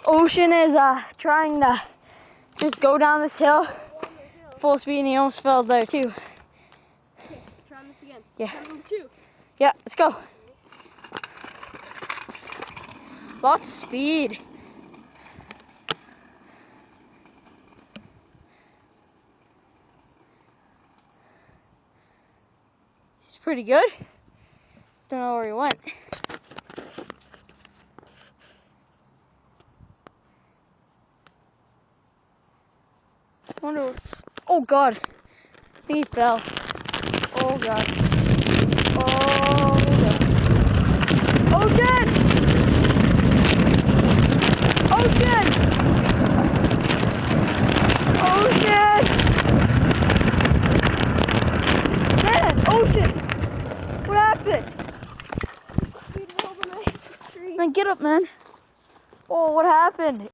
Ocean is trying to just go down this hill full speed, and he almost fell there too. Okay, try this again. Yeah. Try number 2. Yeah, let's go. Lots of speed. He's pretty good. Don't know where he went. Wonder. Oh God! I think he fell. Oh God! Oh God! Ocean! Ocean! Ocean! Man, Ocean! What happened? Man, get up, man! Oh, what happened?